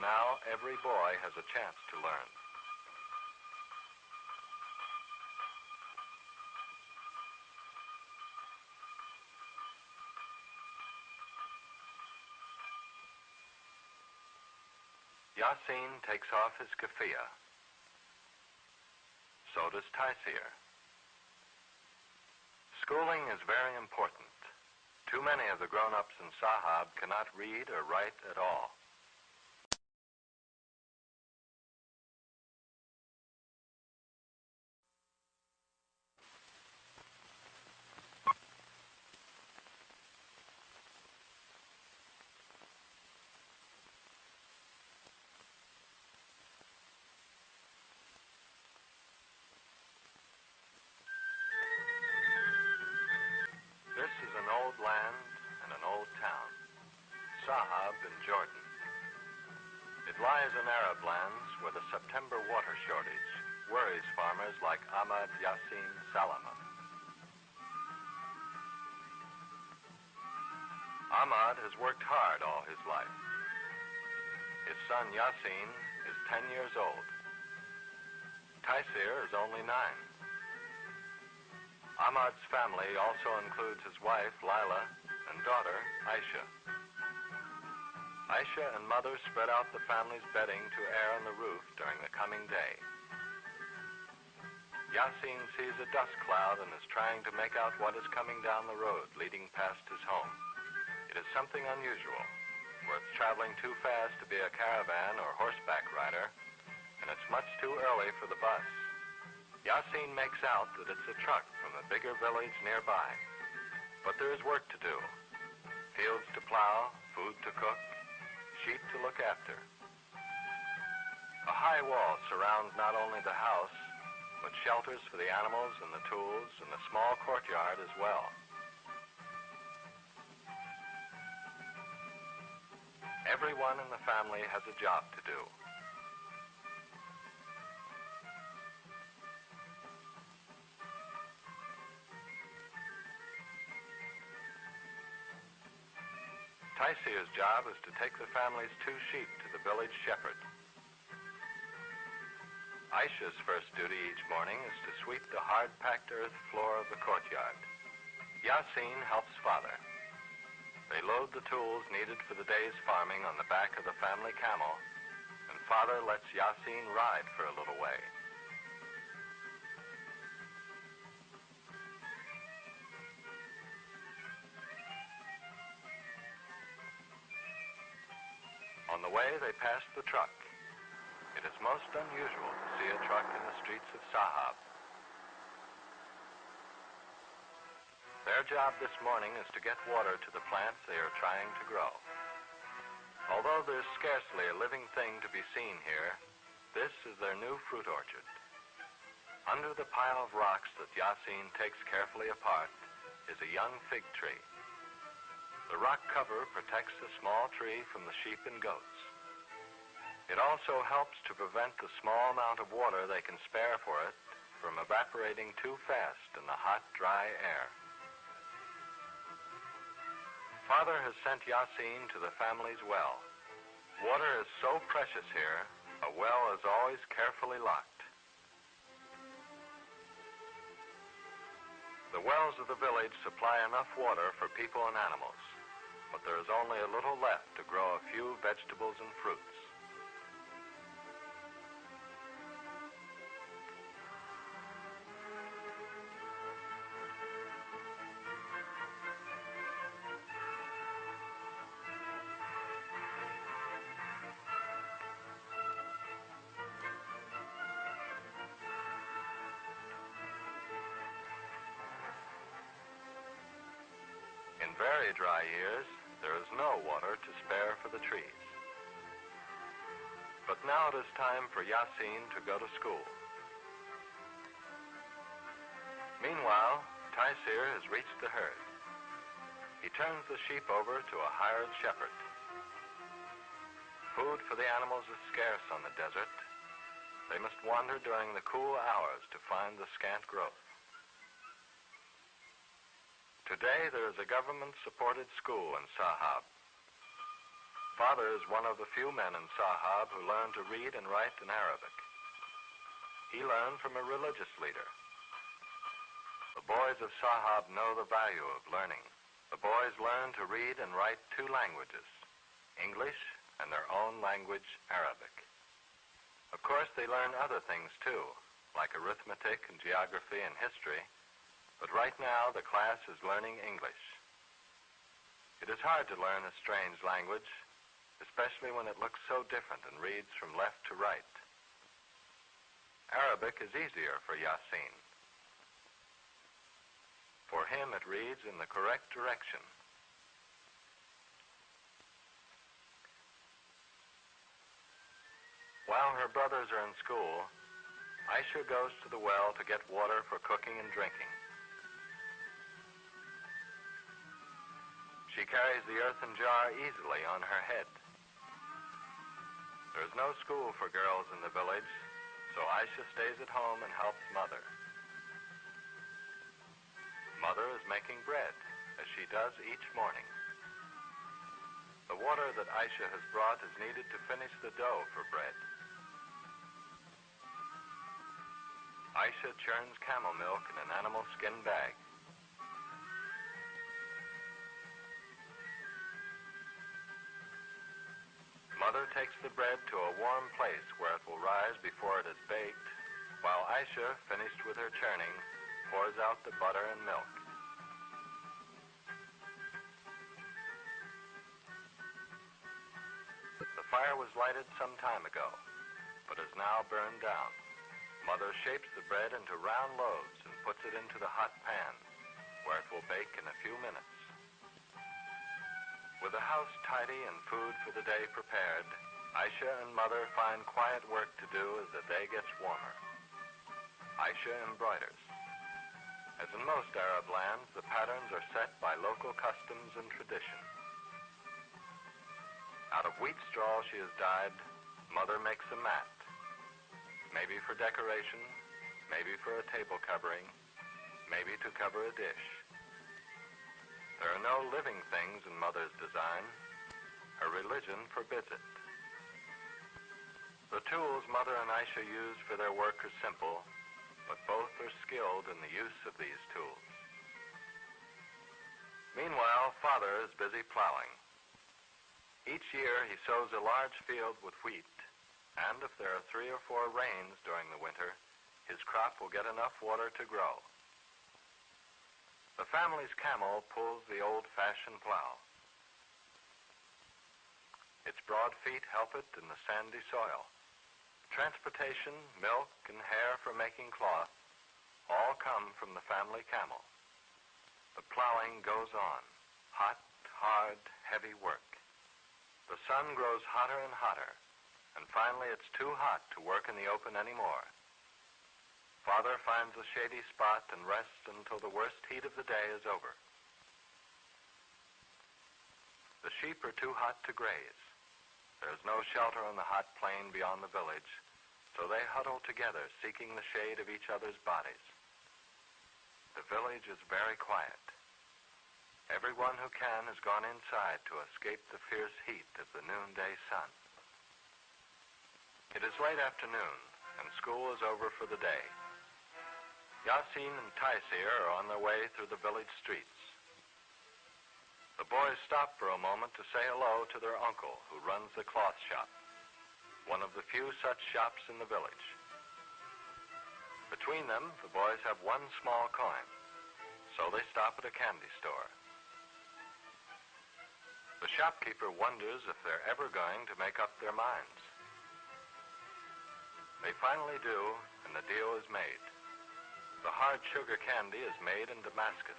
now every boy has a chance to learn. Yasin takes off his keffiyeh. So does Taisir. Schooling is very important. Too many of the grown-ups in Sahab cannot read or write at all. This is an old land and an old town, Sahab in Jordan. It lies in Arab lands where the September water shortage worries farmers like Ahmad Yasin Salama. Ahmad has worked hard all his life. His son Yasin is 10 years old. Taisir is only 9. Ahmad's family also includes his wife, Lila, and daughter, Aisha. Aisha and mother spread out the family's bedding to air on the roof during the coming day. Yasin sees a dust cloud and is trying to make out what is coming down the road leading past his home. It is something unusual, where it's traveling too fast to be a caravan or horseback rider, and it's much too early for the bus. Yasin makes out that it's a truck from a bigger village nearby. But there is work to do. Fields to plow, food to cook, sheep to look after. A high wall surrounds not only the house, but shelters for the animals and the tools and a small courtyard as well. Everyone in the family has a job to do. Taisir's job is to take the family's 2 sheep to the village shepherd. Aisha's first duty each morning is to sweep the hard-packed earth floor of the courtyard. Yasin helps father. They load the tools needed for the day's farming on the back of the family camel, and father lets Yasin ride for a little way. On the way, they pass the truck. It is most unusual to see a truck in the streets of Sahab. Their job this morning is to get water to the plants they are trying to grow. Although there's scarcely a living thing to be seen here, this is their new fruit orchard. Under the pile of rocks that Yasin takes carefully apart is a young fig tree. The rock cover protects the small tree from the sheep and goats. It also helps to prevent the small amount of water they can spare for it from evaporating too fast in the hot, dry air. Father has sent Yasin to the family's well. Water is so precious here, a well is always carefully locked. The wells of the village supply enough water for people and animals, but there is only a little left to grow a few vegetables and fruits. In very dry years, there is no water to spare for the trees. But now it is time for Yasin to go to school. Meanwhile, Taisir has reached the herd. He turns the sheep over to a hired shepherd. Food for the animals is scarce on the desert. They must wander during the cool hours to find the scant growth. Today there is a government-supported school in Sahab. Father is one of the few men in Sahab who learned to read and write in Arabic. He learned from a religious leader. The boys of Sahab know the value of learning. The boys learn to read and write two languages, English and their own language, Arabic. Of course, they learn other things too, like arithmetic and geography and history, but right now the class is learning English. It is hard to learn a strange language, especially when it looks so different and reads from left to right. Arabic is easier for Yasin. For him, it reads in the correct direction. While her brothers are in school, Aisha goes to the well to get water for cooking and drinking. She carries the earthen jar easily on her head. There is no school for girls in the village, so Aisha stays at home and helps Mother. Mother is making bread, as she does each morning. The water that Aisha has brought is needed to finish the dough for bread. Aisha churns camel milk in an animal skin bag. Mother takes the bread to a warm place where it will rise before it is baked, while Aisha, finished with her churning, pours out the butter and milk. The fire was lighted some time ago, but is now burned down. Mother shapes the bread into round loaves and puts it into the hot pan, where it will bake in a few minutes. With the house tidy and food for the day prepared, Aisha and Mother find quiet work to do as the day gets warmer. Aisha embroiders. As in most Arab lands, the patterns are set by local customs and tradition. Out of wheat straw she has dyed, Mother makes a mat. Maybe for decoration, maybe for a table covering, maybe to cover a dish. There are no living things in Mother's design. Her religion forbids it. The tools Mother and Aisha use for their work are simple, but both are skilled in the use of these tools. Meanwhile, Father is busy plowing. Each year he sows a large field with wheat, and if there are 3 or 4 rains during the winter, his crop will get enough water to grow. The family's camel pulls the old-fashioned plow. Its broad feet help it in the sandy soil. Transportation, milk, and hair for making cloth all come from the family camel. The plowing goes on. Hot, hard, heavy work. The sun grows hotter and hotter, and finally it's too hot to work in the open anymore. Father finds a shady spot and rests until the worst heat of the day is over. The sheep are too hot to graze. There is no shelter on the hot plain beyond the village, so they huddle together, seeking the shade of each other's bodies. The village is very quiet. Everyone who can has gone inside to escape the fierce heat of the noonday sun. It is late afternoon, and school is over for the day. Yasin and Taisir are on their way through the village streets. The boys stop for a moment to say hello to their uncle, who runs the cloth shop, one of the few such shops in the village. Between them, the boys have one small coin, so they stop at a candy store. The shopkeeper wonders if they're ever going to make up their minds. They finally do, and the deal is made. The hard sugar candy is made in Damascus.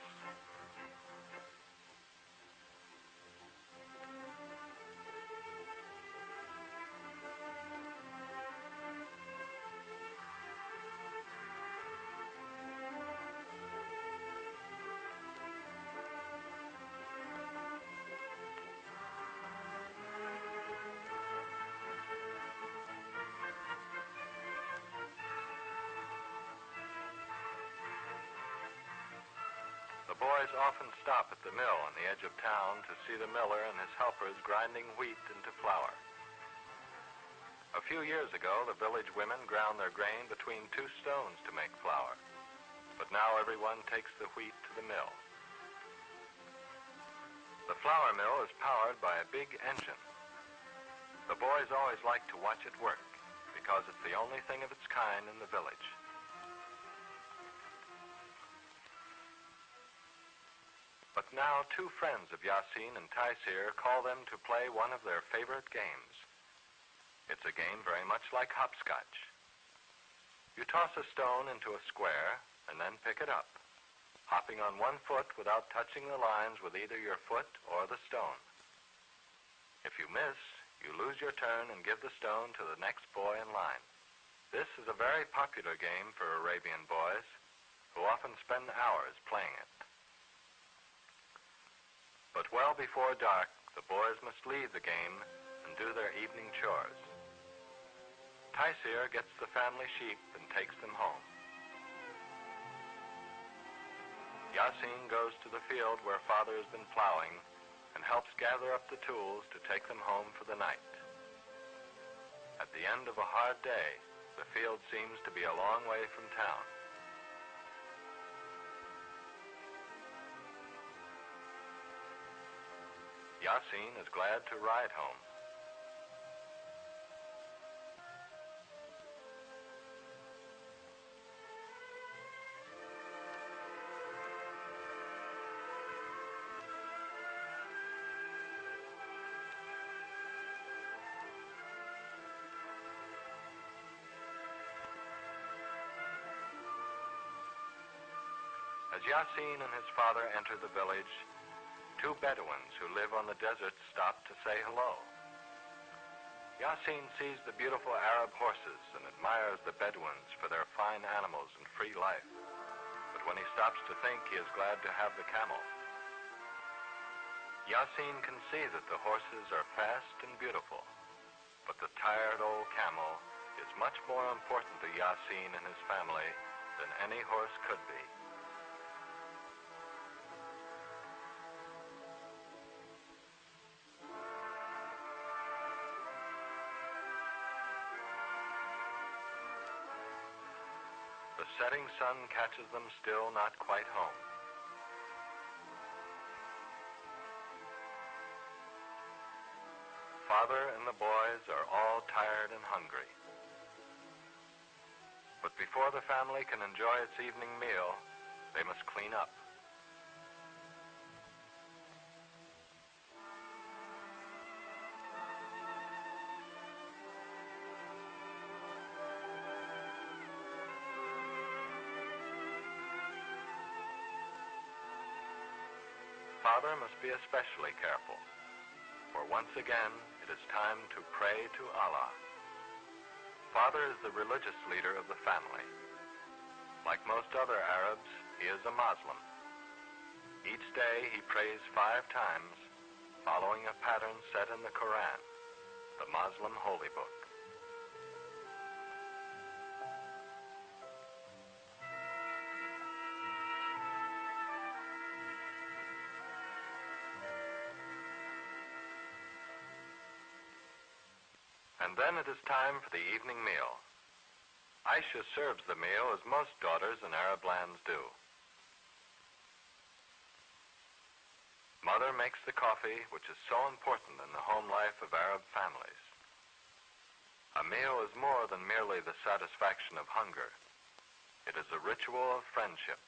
The The boys often stop at the mill on the edge of town to see the miller and his helpers grinding wheat into flour. A few years ago, the village women ground their grain between two stones to make flour, but now everyone takes the wheat to the mill. The flour mill is powered by a big engine. The boys always like to watch it work because it's the only thing of its kind in the village. But now two friends of Yasin and Taisir call them to play one of their favorite games. It's a game very much like hopscotch. You toss a stone into a square and then pick it up, hopping on one foot without touching the lines with either your foot or the stone. If you miss, you lose your turn and give the stone to the next boy in line. This is a very popular game for Arabian boys, who often spend hours playing it. But well before dark, the boys must leave the game and do their evening chores. Taisir gets the family sheep and takes them home. Yasin goes to the field where father has been plowing and helps gather up the tools to take them home for the night. At the end of a hard day, the field seems to be a long way from town. Yasin is glad to ride home. As Yasin and his father enter the village, two Bedouins who live on the desert stop to say hello. Yasin sees the beautiful Arab horses and admires the Bedouins for their fine animals and free life. But when he stops to think, he is glad to have the camel. Yasin can see that the horses are fast and beautiful, but the tired old camel is much more important to Yasin and his family than any horse could be. The setting sun catches them still not quite home. Father and the boys are all tired and hungry. But before the family can enjoy its evening meal, they must clean up. Father must be especially careful, for once again it is time to pray to Allah. Father is the religious leader of the family. Like most other Arabs, he is a Muslim. Each day he prays 5 times, following a pattern set in the Quran, the Muslim holy book. And then it is time for the evening meal. Aisha serves the meal as most daughters in Arab lands do. Mother makes the coffee, which is so important in the home life of Arab families. A meal is more than merely the satisfaction of hunger. It is a ritual of friendship.